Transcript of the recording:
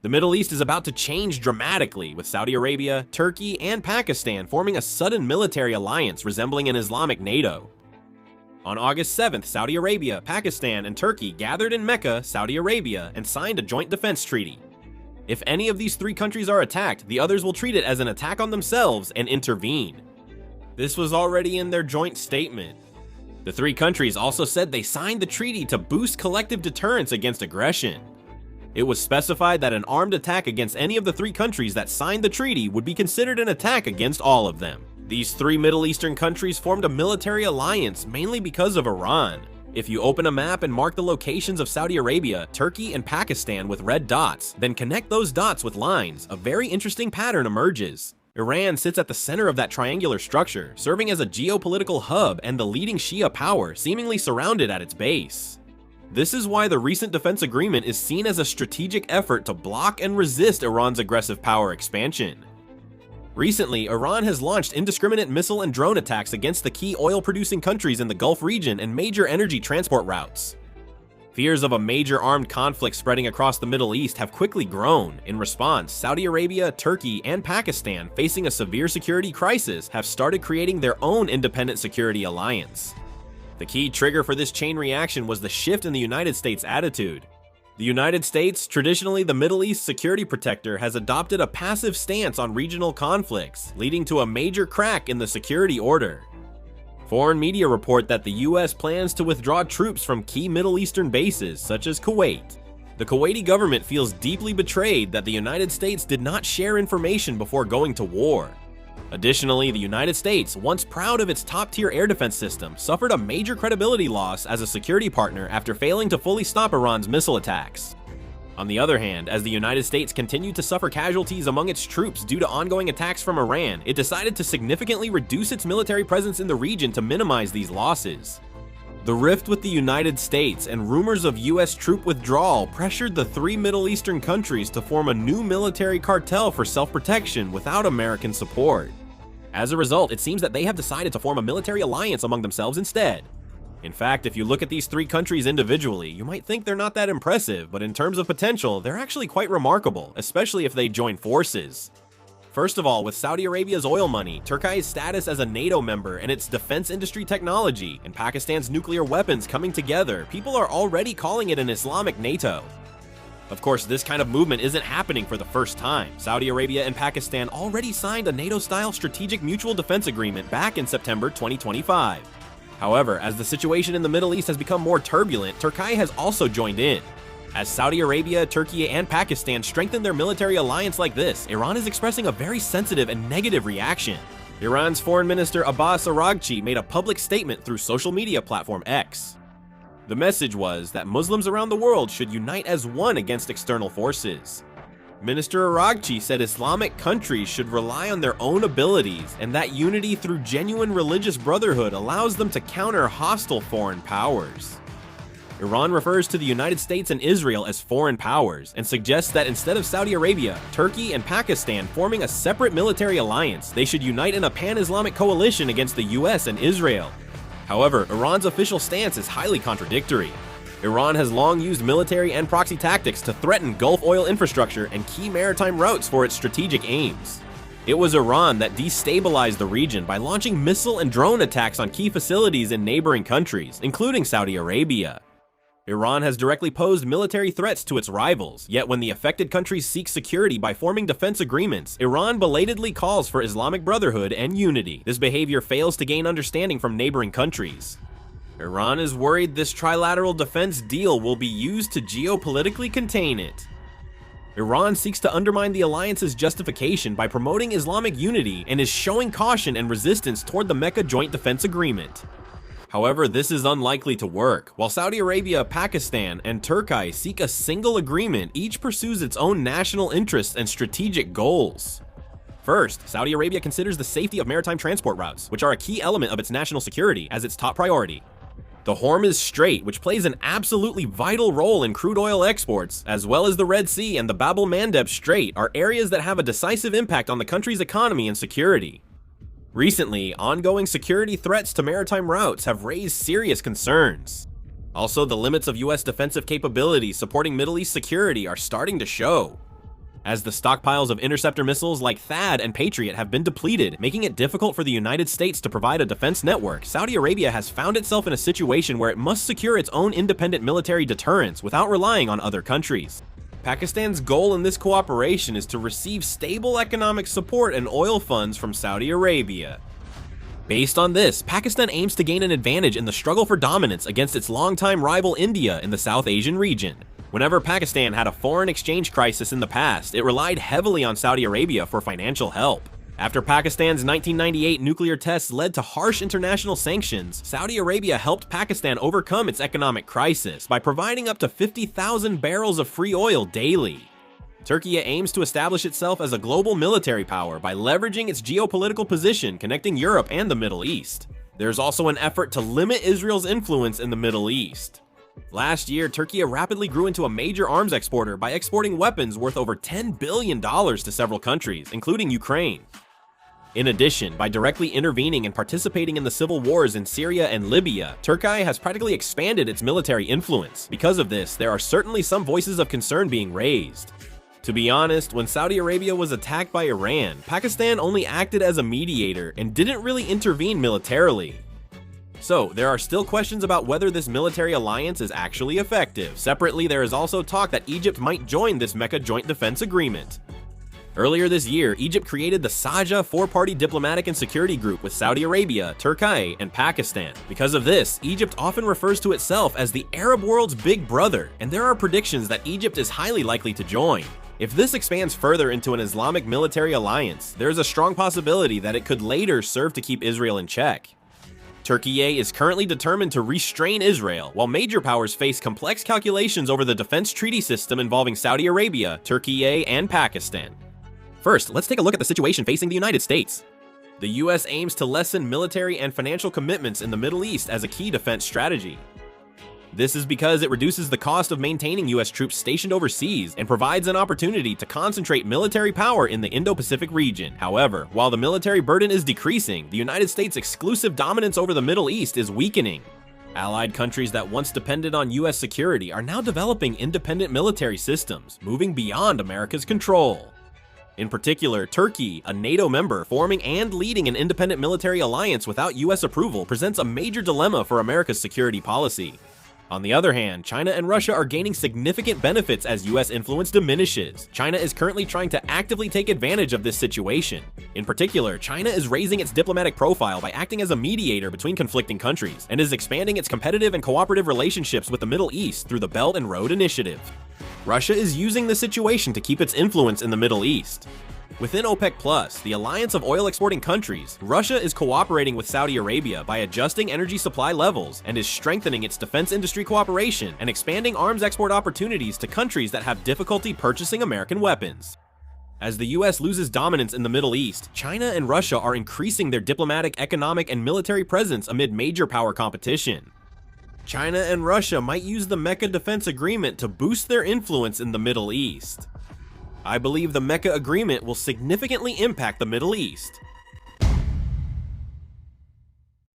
The Middle East is about to change dramatically, with Saudi Arabia, Turkey, and Pakistan forming a sudden military alliance resembling an Islamic NATO. On August 7th, Saudi Arabia, Pakistan, and Turkey gathered in Mecca, Saudi Arabia, and signed a joint defense treaty. If any of these three countries are attacked, the others will treat it as an attack on themselves and intervene. This was already in their joint statement. The three countries also said they signed the treaty to boost collective deterrence against aggression. It was specified that an armed attack against any of the three countries that signed the treaty would be considered an attack against all of them. These three Middle Eastern countries formed a military alliance mainly because of Iran. If you open a map and mark the locations of Saudi Arabia, Turkey, and Pakistan with red dots, then connect those dots with lines, a very interesting pattern emerges. Iran sits at the center of that triangular structure, serving as a geopolitical hub and the leading Shia power, seemingly surrounded at its base. This is why the recent defense agreement is seen as a strategic effort to block and resist Iran's aggressive power expansion. Recently, Iran has launched indiscriminate missile and drone attacks against the key oil-producing countries in the Gulf region and major energy transport routes. Fears of a major armed conflict spreading across the Middle East have quickly grown. In response, Saudi Arabia, Turkey, and Pakistan, facing a severe security crisis, have started creating their own independent security alliance. The key trigger for this chain reaction was the shift in the United States' attitude. The United States, traditionally the Middle East security protector, has adopted a passive stance on regional conflicts, leading to a major crack in the security order. Foreign media report that the US plans to withdraw troops from key Middle Eastern bases, such as Kuwait. The Kuwaiti government feels deeply betrayed that the United States did not share information before going to war. Additionally, the United States, once proud of its top-tier air defense system, suffered a major credibility loss as a security partner after failing to fully stop Iran's missile attacks. On the other hand, as the United States continued to suffer casualties among its troops due to ongoing attacks from Iran, it decided to significantly reduce its military presence in the region to minimize these losses. The rift with the United States and rumors of US troop withdrawal pressured the three Middle Eastern countries to form a new military cartel for self-protection without American support. As a result, it seems that they have decided to form a military alliance among themselves instead. In fact, if you look at these three countries individually, you might think they're not that impressive, but in terms of potential, they're actually quite remarkable, especially if they join forces. First of all, with Saudi Arabia's oil money, Turkey's status as a NATO member, and its defense industry technology, and Pakistan's nuclear weapons coming together, people are already calling it an Islamic NATO. Of course, this kind of movement isn't happening for the first time. Saudi Arabia and Pakistan already signed a NATO-style strategic mutual defense agreement back in September 2025. However, as the situation in the Middle East has become more turbulent, Turkey has also joined in. As Saudi Arabia, Turkey, and Pakistan strengthen their military alliance like this, Iran is expressing a very sensitive and negative reaction. Iran's Foreign Minister Abbas Araghchi made a public statement through social media platform X. The message was that Muslims around the world should unite as one against external forces. Minister Araghchi said Islamic countries should rely on their own abilities, and that unity through genuine religious brotherhood allows them to counter hostile foreign powers. Iran refers to the United States and Israel as foreign powers, and suggests that instead of Saudi Arabia, Turkey, and Pakistan forming a separate military alliance, they should unite in a pan-Islamic coalition against the US and Israel. However, Iran's official stance is highly contradictory. Iran has long used military and proxy tactics to threaten Gulf oil infrastructure and key maritime routes for its strategic aims. It was Iran that destabilized the region by launching missile and drone attacks on key facilities in neighboring countries, including Saudi Arabia. Iran has directly posed military threats to its rivals, yet when the affected countries seek security by forming defense agreements, Iran belatedly calls for Islamic brotherhood and unity. This behavior fails to gain understanding from neighboring countries. Iran is worried this trilateral defense deal will be used to geopolitically contain it. Iran seeks to undermine the alliance's justification by promoting Islamic unity and is showing caution and resistance toward the Mecca Joint Defense Agreement. However, this is unlikely to work. While Saudi Arabia, Pakistan, and Turkey seek a single agreement, each pursues its own national interests and strategic goals. First, Saudi Arabia considers the safety of maritime transport routes, which are a key element of its national security, as its top priority. The Hormuz Strait, which plays an absolutely vital role in crude oil exports, as well as the Red Sea and the Bab el-Mandeb Strait, are areas that have a decisive impact on the country's economy and security. Recently, ongoing security threats to maritime routes have raised serious concerns. Also, the limits of US defensive capabilities supporting Middle East security are starting to show. as the stockpiles of interceptor missiles like THAAD and Patriot have been depleted, making it difficult for the United States to provide a defense network. Saudi Arabia has found itself in a situation where it must secure its own independent military deterrence without relying on other countries. Pakistan's goal in this cooperation is to receive stable economic support and oil funds from Saudi Arabia. Based on this, Pakistan aims to gain an advantage in the struggle for dominance against its longtime rival India in the South Asian region. Whenever Pakistan had a foreign exchange crisis in the past, it relied heavily on Saudi Arabia for financial help. After Pakistan's 1998 nuclear tests led to harsh international sanctions, Saudi Arabia helped Pakistan overcome its economic crisis by providing up to 50,000 barrels of free oil daily. Turkey aims to establish itself as a global military power by leveraging its geopolitical position connecting Europe and the Middle East. There's also an effort to limit Israel's influence in the Middle East. Last year, Turkey rapidly grew into a major arms exporter by exporting weapons worth over $10 billion to several countries, including Ukraine. In addition, by directly intervening and participating in the civil wars in Syria and Libya, Turkey has practically expanded its military influence. Because of this, there are certainly some voices of concern being raised. To be honest, when Saudi Arabia was attacked by Iran, Pakistan only acted as a mediator and didn't really intervene militarily. So, there are still questions about whether this military alliance is actually effective. Separately, there is also talk that Egypt might join this Mecca Joint Defense Agreement. Earlier this year, Egypt created the Saja four-party diplomatic and security group with Saudi Arabia, Turkey, and Pakistan. Because of this, Egypt often refers to itself as the Arab world's big brother, and there are predictions that Egypt is highly likely to join. If this expands further into an Islamic military alliance, there is a strong possibility that it could later serve to keep Israel in check. Turkey is currently determined to restrain Israel, while major powers face complex calculations over the defense treaty system involving Saudi Arabia, Turkey, and Pakistan. First, let's take a look at the situation facing the United States. The US aims to lessen military and financial commitments in the Middle East as a key defense strategy. This is because it reduces the cost of maintaining US troops stationed overseas and provides an opportunity to concentrate military power in the Indo-Pacific region. However, while the military burden is decreasing, the United States' exclusive dominance over the Middle East is weakening. Allied countries that once depended on US security are now developing independent military systems, moving beyond America's control. In particular, Turkey, a NATO member, forming and leading an independent military alliance without US approval presents a major dilemma for America's security policy. On the other hand, China and Russia are gaining significant benefits as US influence diminishes. China is currently trying to actively take advantage of this situation. In particular, China is raising its diplomatic profile by acting as a mediator between conflicting countries, and is expanding its competitive and cooperative relationships with the Middle East through the Belt and Road Initiative. Russia is using the situation to keep its influence in the Middle East. Within OPEC+, the alliance of oil-exporting countries, Russia is cooperating with Saudi Arabia by adjusting energy supply levels and is strengthening its defense industry cooperation and expanding arms export opportunities to countries that have difficulty purchasing American weapons. As the US loses dominance in the Middle East, China and Russia are increasing their diplomatic, economic, and military presence amid major power competition. China and Russia might use the Mecca Defense Agreement to boost their influence in the Middle East. I believe the Mecca Agreement will significantly impact the Middle East.